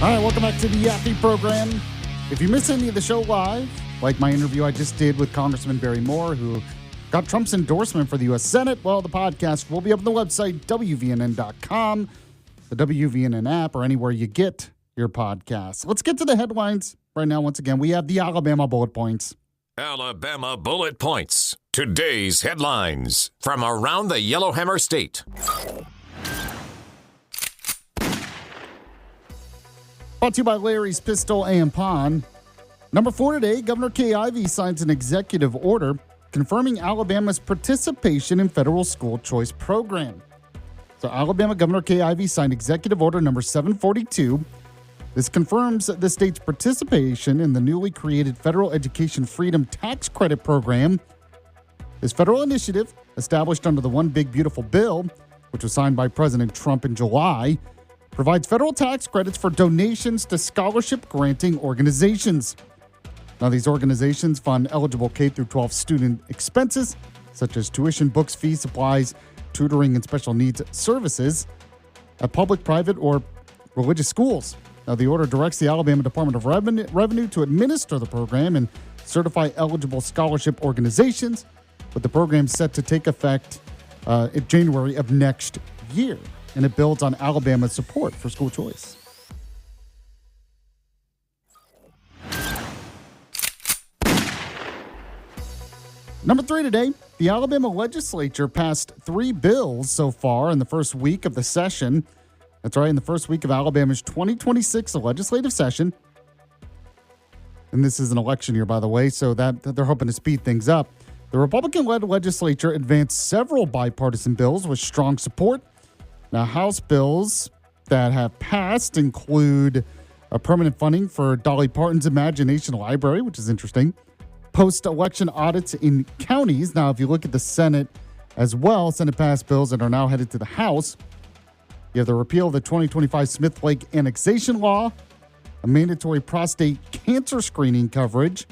All right, welcome back to the Yaffee program. If you miss any of the show live, like my interview I just did with Congressman Barry Moore, who got Trump's endorsement for the U.S. Senate, well, the podcast will be up on the website, WVNN.com, the WVNN app, or anywhere you get your podcasts. Let's get to the headlines right now. Once again, we have the Alabama bullet points. Alabama bullet points. Today's headlines from around the Yellowhammer State. Brought to you by Larry's Pistol and Pawn. Number 4 today, Governor Kay Ivey signs an executive order confirming Alabama's participation in federal school choice program. So Alabama Governor Kay Ivey signed executive order number 742. This confirms the state's participation in the newly created Federal Education Freedom Tax Credit Program. This federal initiative, established under the One Big Beautiful Bill, which was signed by President Trump in July, provides federal tax credits for donations to scholarship-granting organizations. Now, these organizations fund eligible K-12 student expenses, such as tuition, books, fees, supplies, tutoring, and special needs services at public, private, or religious schools. Now, the order directs the Alabama Department of Revenue to administer the program and certify eligible scholarship organizations, with the program set to take effect in January of next year. And it builds on Alabama's support for school choice. Number 3 today, the Alabama legislature passed 3 bills so far in the first week of the session. That's right, in the first week of Alabama's 2026 legislative session. And this is an election year, by the way, so that they're hoping to speed things up. The Republican-led legislature advanced several bipartisan bills with strong support. Now, House bills that have passed include a permanent funding for Dolly Parton's Imagination Library, which is interesting, post-election audits in counties. Now, if you look at the Senate as well, Senate passed bills that are now headed to the House. You have the repeal of the 2025 Smith Lake annexation law, a mandatory prostate cancer screening coverage,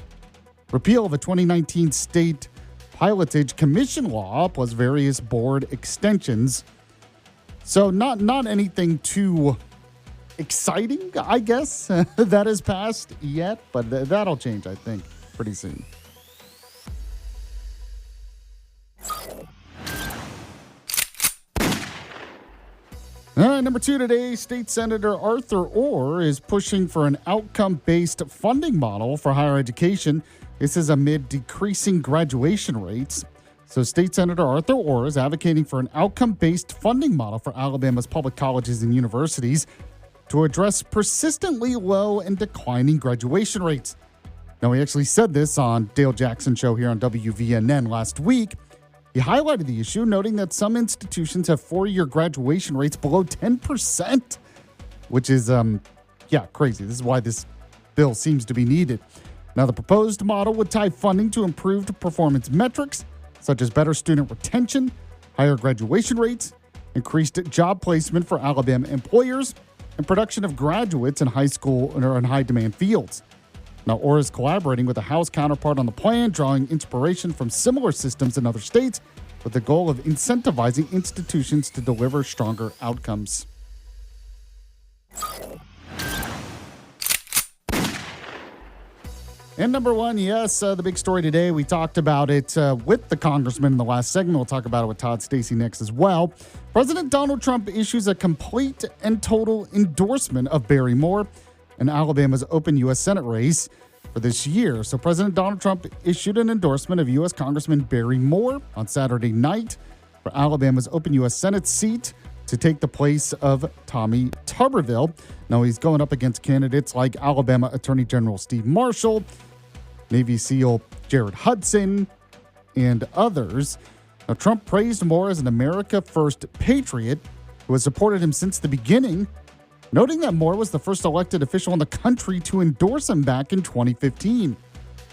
repeal of a 2019 state pilotage commission law, plus various board extensions. So not anything too exciting, I guess, that has passed yet, but that'll change, I think, pretty soon. All right, number 2 today, State Senator Arthur Orr is pushing for an outcome-based funding model for higher education. This is amid decreasing graduation rates. So State Senator Arthur Orr is advocating for an outcome-based funding model for Alabama's public colleges and universities to address persistently low and declining graduation rates. Now, he actually said this on Dale Jackson's show here on WVNN last week. He highlighted the issue, noting that some institutions have 4-year graduation rates below 10%, which is, crazy. This is why this bill seems to be needed. Now, the proposed model would tie funding to improved performance metrics, such as better student retention, higher graduation rates, increased job placement for Alabama employers, and production of graduates in high school or in high-demand fields. Now, Orr is collaborating with a House counterpart on the plan, drawing inspiration from similar systems in other states with the goal of incentivizing institutions to deliver stronger outcomes. And number 1, yes, the big story today, we talked about it with the congressman in the last segment. We'll talk about it with Todd Stacey next as well. President Donald Trump issues a complete and total endorsement of Barry Moore in Alabama's open U.S. Senate race for this year. So President Donald Trump issued an endorsement of U.S. Congressman Barry Moore on Saturday night for Alabama's open U.S. Senate seat to take the place of Tommy Tuberville. Now, he's going up against candidates like Alabama Attorney General Steve Marshall, Navy SEAL Jared Hudson, and others. Now, Trump praised Moore as an America First patriot who has supported him since the beginning, noting that Moore was the first elected official in the country to endorse him back in 2015,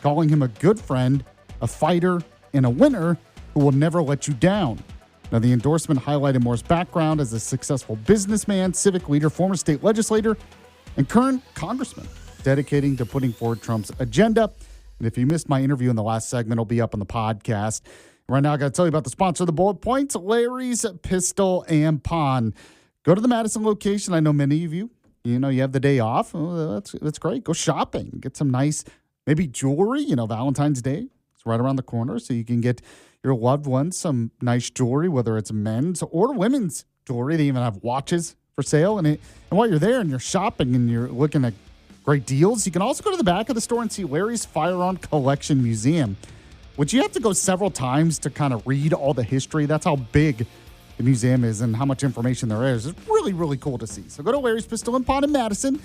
calling him a good friend, a fighter, and a winner who will never let you down. Now, the endorsement highlighted Moore's background as a successful businessman, civic leader, former state legislator, and current congressman, dedicating to putting forward Trump's agenda. And if you missed my interview in the last segment, it'll be up on the podcast. Right now, I got to tell you about the sponsor of the Bullet Points, Larry's Pistol and Pawn. Go to the Madison location. I know many of you you have the day off. Oh, that's great. Go shopping. Get some nice, maybe jewelry. Valentine's Day is right around the corner, so you can get your loved ones some nice jewelry, whether it's men's or women's jewelry. They even have watches for sale. And while you're there and you're shopping and you're looking at great deals, you can also go to the back of the store and see Larry's Firearm Collection Museum, which you have to go several times to kind of read all the history. That's how big the museum is and how much information there is. It's really, really cool to see. So go to Larry's Pistol and Pond in Madison,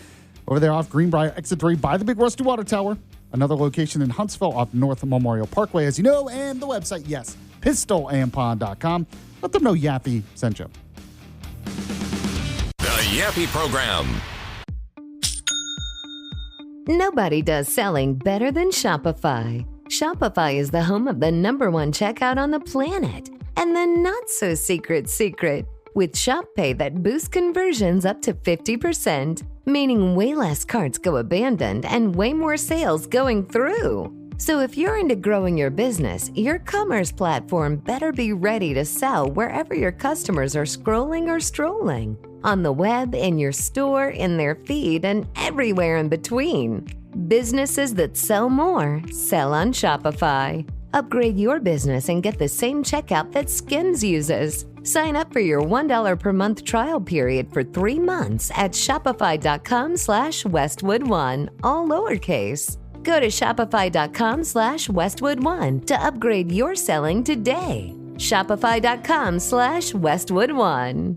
over there off Greenbrier Exit 3 by the big Rusty Water Tower. Another location in Huntsville off North Memorial Parkway, as you know, and the website, yes, pistolandpond.com. Let them know Yaffee sent you. The Yaffee Program. Nobody does selling better than Shopify. Shopify is the home of the #1 checkout on the planet. And the not-so-secret secret, with Shop Pay that boosts conversions up to 50%, meaning way less carts go abandoned and way more sales going through. So if you're into growing your business, your commerce platform better be ready to sell wherever your customers are scrolling or strolling. On the web, in your store, in their feed, and everywhere in between. Businesses that sell more, sell on Shopify. Upgrade your business and get the same checkout that Skims uses. Sign up for your $1 per month trial period for 3 months at shopify.com/Westwood1, all lowercase. Go to shopify.com/Westwood1 to upgrade your selling today. Shopify.com/Westwood1.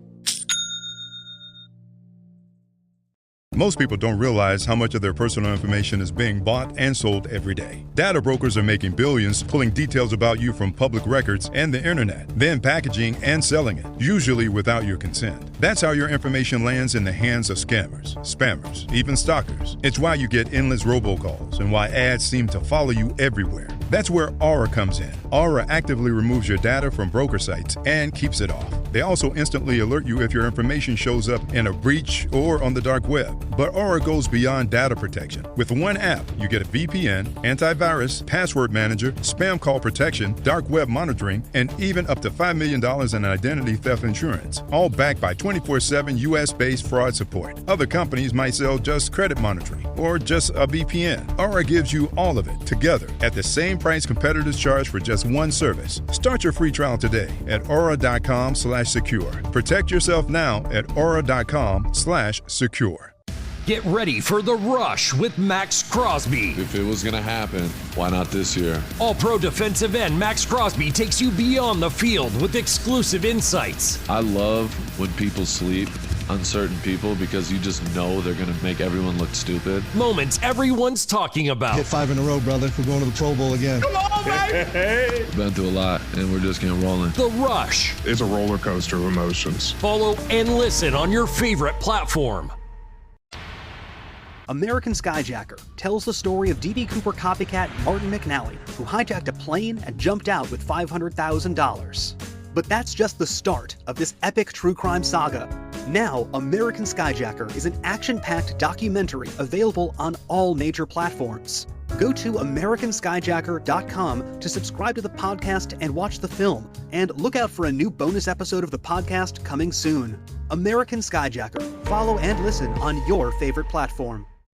Most people don't realize how much of their personal information is being bought and sold every day. Data brokers are making billions pulling details about you from public records and the internet, then packaging and selling it, usually without your consent. That's how your information lands in the hands of scammers, spammers, even stalkers. It's why you get endless robocalls and why ads seem to follow you everywhere. That's where Aura comes in. Aura actively removes your data from broker sites and keeps it off. They also instantly alert you if your information shows up in a breach or on the dark web. But Aura goes beyond data protection. With one app, you get a VPN, antivirus, password manager, spam call protection, dark web monitoring, and even up to $5 million in identity theft insurance, all backed by 24/7 US-based fraud support. Other companies might sell just credit monitoring or just a VPN. Aura gives you all of it together at the same price competitors charge for just one service. Start your free trial today at aura.com/secure. Protect yourself now at aura.com/secure. Get ready for The Rush with Max Crosby. If it was going to happen, why not this year? All-pro defensive end Max Crosby takes you beyond the field with exclusive insights. I love when people sleep on certain people because you just know they're going to make everyone look stupid. Moments everyone's talking about. Hit 5 in a row, brother. We're going to the Pro Bowl again. Come on, baby! Been through a lot, and we're just getting rolling. The Rush. It's a roller coaster of emotions. Follow and listen on your favorite platform. American Skyjacker tells the story of D.B. Cooper copycat Martin McNally, who hijacked a plane and jumped out with $500,000. But that's just the start of this epic true crime saga. Now, American Skyjacker is an action-packed documentary available on all major platforms. Go to AmericanSkyjacker.com to subscribe to the podcast and watch the film, and look out for a new bonus episode of the podcast coming soon. American Skyjacker. Follow and listen on your favorite platform.